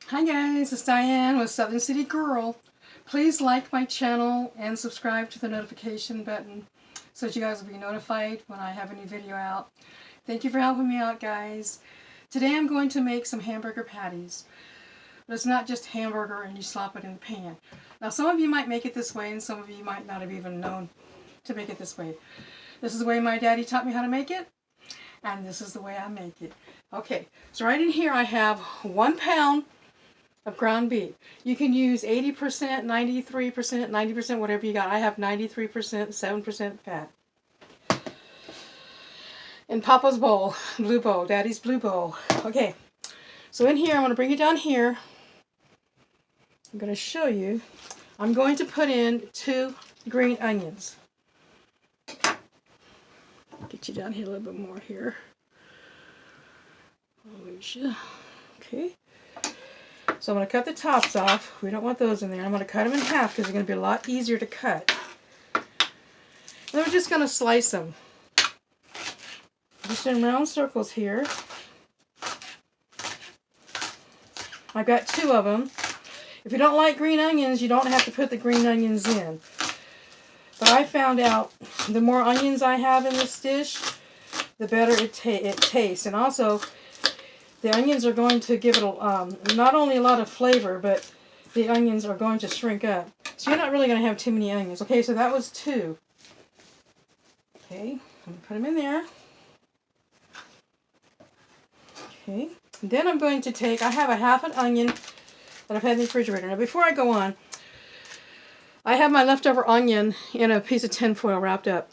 Hi guys, it's Diane with Southern City Girl. Please like my channel and subscribe to the notification button so that you guys will be notified when I have a new video out. Thank you for helping me out, guys. Today I'm going to make some hamburger patties. But it's not just hamburger and you slap it in the pan. Now some of you might make it this way and some of you might not have even known to make it this way. This is the way my daddy taught me how to make it, and this is the way I make it. Okay, so right in here I have 1 pound of ground beef. You can use 80%, 93%, 90%, whatever you got. I have 93%, 7% fat. In Papa's bowl, blue bowl, Daddy's blue bowl. Okay, so in here, I'm going to bring it down here. I'm going to show you. I'm going to put in 2 green onions. Get you down here a little bit more here. Okay. So I'm going to cut the tops off. We don't want those in there. I'm going to cut them in half because they're going to be a lot easier to cut. And then we're just going to slice them. Just in round circles here. I've got 2 of them. If you don't like green onions, you don't have to put the green onions in. But I found out the more onions I have in this dish, the better it tastes. And also, the onions are going to give it not only a lot of flavor, but the onions are going to shrink up. So you're not really going to have too many onions. Okay, so that was 2. Okay, I'm going to put them in there. Okay, and then I'm going to take, I have a half an onion that I've had in the refrigerator. Now before I go on, I have my leftover onion in a piece of tin foil wrapped up.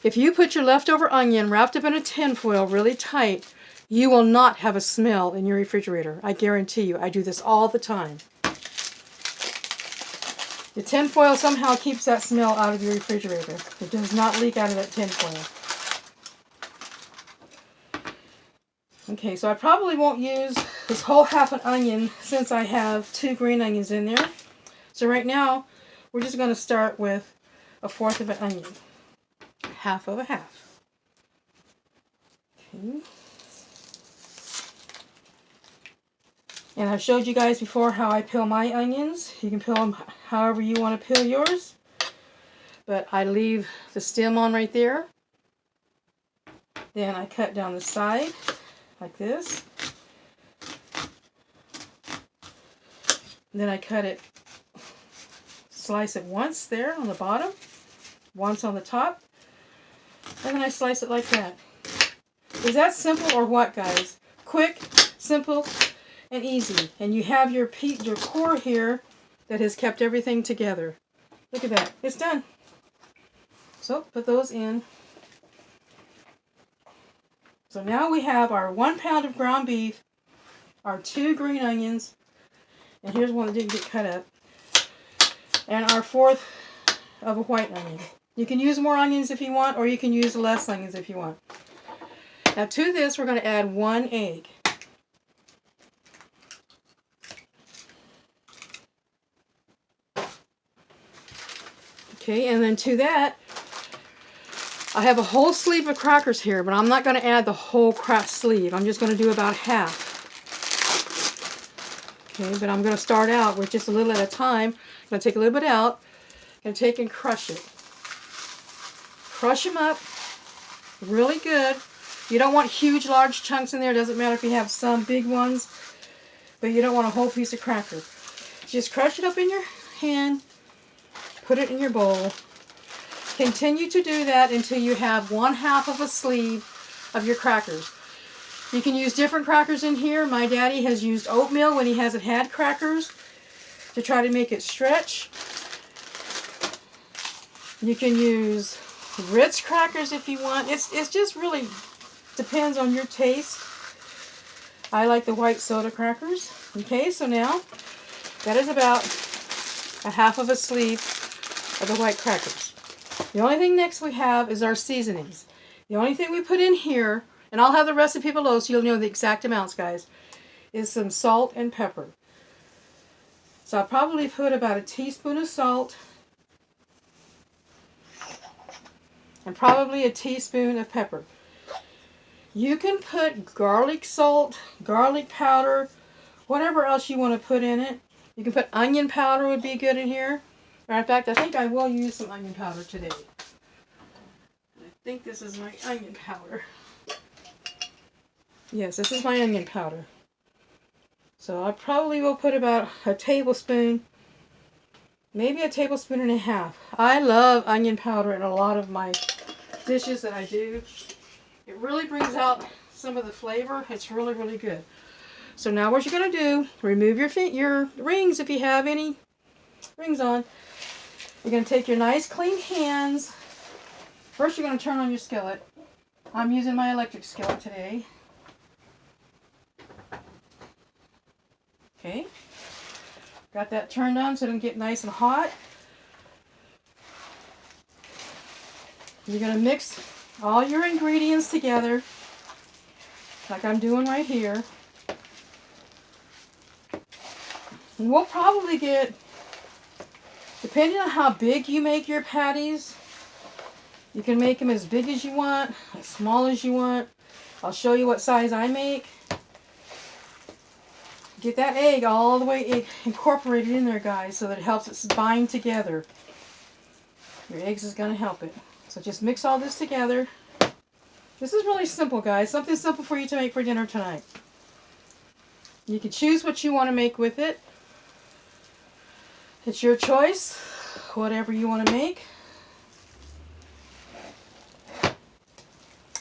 If you put your leftover onion wrapped up in a tin foil really tight, you will not have a smell in your refrigerator. I guarantee you. I do this all the time. The tin foil somehow keeps that smell out of your refrigerator. It does not leak out of that tin foil. Okay, so I probably won't use this whole half an onion since I have 2 green onions in there. So right now, we're just going to start with 1/4 of an onion. Half of a half. Okay. And I've showed you guys before how I peel my onions. You can peel them however you want to peel yours. But I leave the stem on right there. Then I cut down the side like this. And then I cut it, slice it once there on the bottom, once on the top, and then I slice it like that. Is that simple or what, guys? Quick, simple, and easy. And you have your core here that has kept everything together. Look at that. It's done. So put those in. So now we have our 1 pound of ground beef, our 2 green onions, and here's one that didn't get cut up, and our 1/4 of a white onion. You can use more onions if you want, or you can use less onions if you want. Now to this, we're going to add 1 egg. Okay, and then to that, I have a whole sleeve of crackers here, but I'm not going to add the whole sleeve. I'm just going to do about half. Okay, but I'm going to start out with just a little at a time. I'm going to take a little bit out and take and crush it. Crush them up really good. You don't want huge, large chunks in there. It doesn't matter if you have some big ones, but you don't want a whole piece of cracker. Just crush it up in your hand. Put it in your bowl. Continue to do that until you have 1/2 of a sleeve of your crackers. You can use different crackers in here. My daddy has used oatmeal when he hasn't had crackers to try to make it stretch. You can use Ritz crackers if you want. It's just really depends on your taste. I like the white soda crackers. Okay, so now that is about 1/2 of a sleeve of the white crackers. The only thing next we have is our seasonings. The only thing we put in here, and I'll have the recipe below so you'll know the exact amounts, guys, is some salt and pepper. So I'll probably put about a teaspoon of salt and probably a teaspoon of pepper. You can put garlic salt, garlic powder, whatever else you want to put in it. You can put onion powder would be good in here. Or in fact, I think I will use some onion powder today. I think this is my onion powder. Yes, this is my onion powder. So I probably will put about a tablespoon, maybe a tablespoon and a half. I love onion powder in a lot of my dishes that I do. It really brings out some of the flavor. It's really, really good. So now what you're going to do, remove your rings if you have any rings on. You're going to take your nice clean hands. First you're going to turn on your skillet. I'm using my electric skillet today. Okay. Got that turned on so it'll get nice and hot. You're going to mix all your ingredients together like I'm doing right here. And we'll probably get, depending on how big you make your patties, you can make them as big as you want, as small as you want. I'll show you what size I make. Get that egg all the way incorporated in there, guys, so that it helps it bind together. Your eggs is going to help it. So just mix all this together. This is really simple, guys. Something simple for you to make for dinner tonight. You can choose what you want to make with it. It's your choice, whatever you want to make.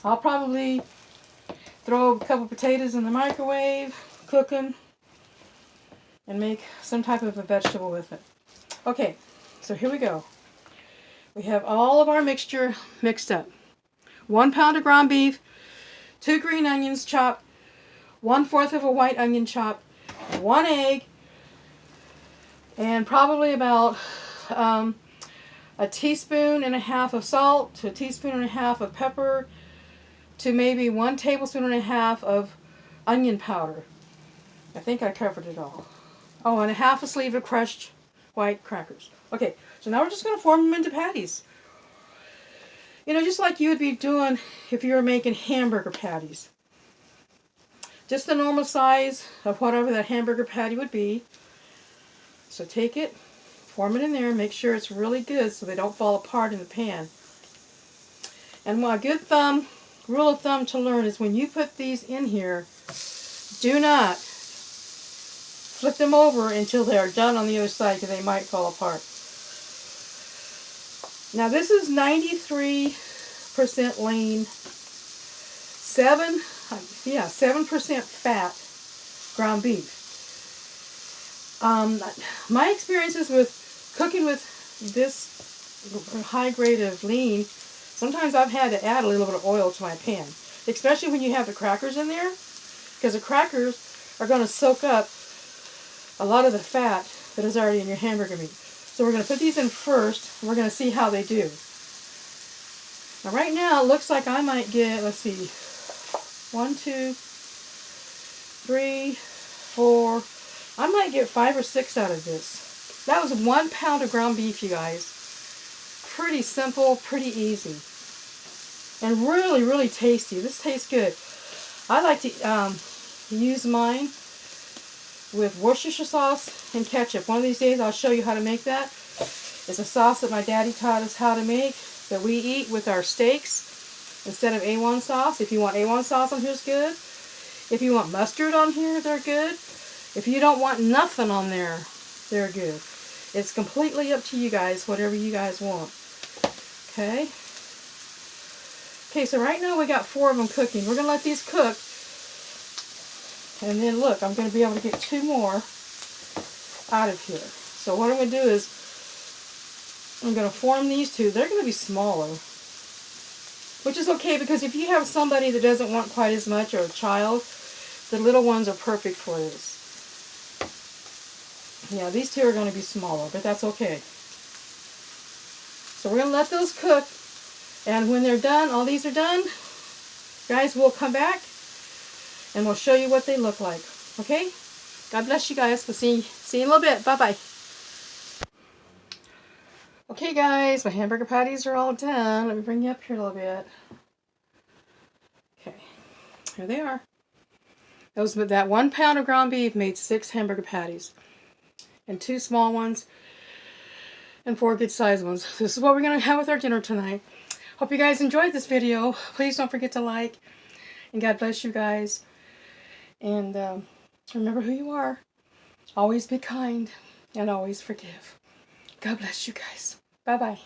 I'll probably throw a couple potatoes in the microwave, cook them, and make some type of a vegetable with it. Okay, so here we go. We have all of our mixture mixed up. 1 pound of ground beef, 2 green onions chopped, 1/4 of a white onion chopped, 1 egg, and probably about a teaspoon and a half of salt, to a teaspoon and a half of pepper, to maybe 1 tablespoon and a half of onion powder. I think I covered it all. Oh, and a half a sleeve of crushed white crackers. Okay, so now we're just going to form them into patties. You know, just like you would be doing if you were making hamburger patties. Just the normal size of whatever that hamburger patty would be. So take it, form it in there, make sure it's really good so they don't fall apart in the pan. And a good rule of thumb to learn is when you put these in here, do not flip them over until they are done on the other side because they might fall apart. Now this is 93% lean, 7% fat ground beef. My experiences with cooking with this high grade of lean, sometimes I've had to add a little bit of oil to my pan, especially when you have the crackers in there, because the crackers are going to soak up a lot of the fat that is already in your hamburger meat. So we're going to put these in first, and we're going to see how they do. Now right now it looks like I might get, let's see, 1, 2, 3, 4, I might get 5 or 6 out of this. That was 1 pound of ground beef, you guys. Pretty simple, pretty easy. And really, really tasty. This tastes good. I like to use mine with Worcestershire sauce and ketchup. One of these days I'll show you how to make that. It's a sauce that my daddy taught us how to make that we eat with our steaks instead of A1 sauce. If you want A1 sauce on here, it's good. If you want mustard on here, they're good. If you don't want nothing on there, they're good. It's completely up to you guys, whatever you guys want. Okay. Okay, so right now we got 4 of them cooking. We're going to let these cook. And then look, I'm going to be able to get 2 more out of here. So what I'm going to do is, I'm going to form these 2. They're going to be smaller. Which is okay, because if you have somebody that doesn't want quite as much, or a child, the little ones are perfect for this. Yeah, these 2 are going to be smaller, but that's okay. So we're going to let those cook. And when they're done, all these are done, guys, we'll come back and we'll show you what they look like. Okay? God bless you guys. We'll see you in a little bit. Bye-bye. Okay, guys, my hamburger patties are all done. Let me bring you up here a little bit. Okay. Here they are. That 1 pound of ground beef made 6 hamburger patties. And 2 small ones and 4 good sized ones. This is what we're going to have with our dinner tonight. Hope you guys enjoyed this video. Please don't forget to like. And God bless you guys. And remember who you are. Always be kind and always forgive. God bless you guys. Bye-bye.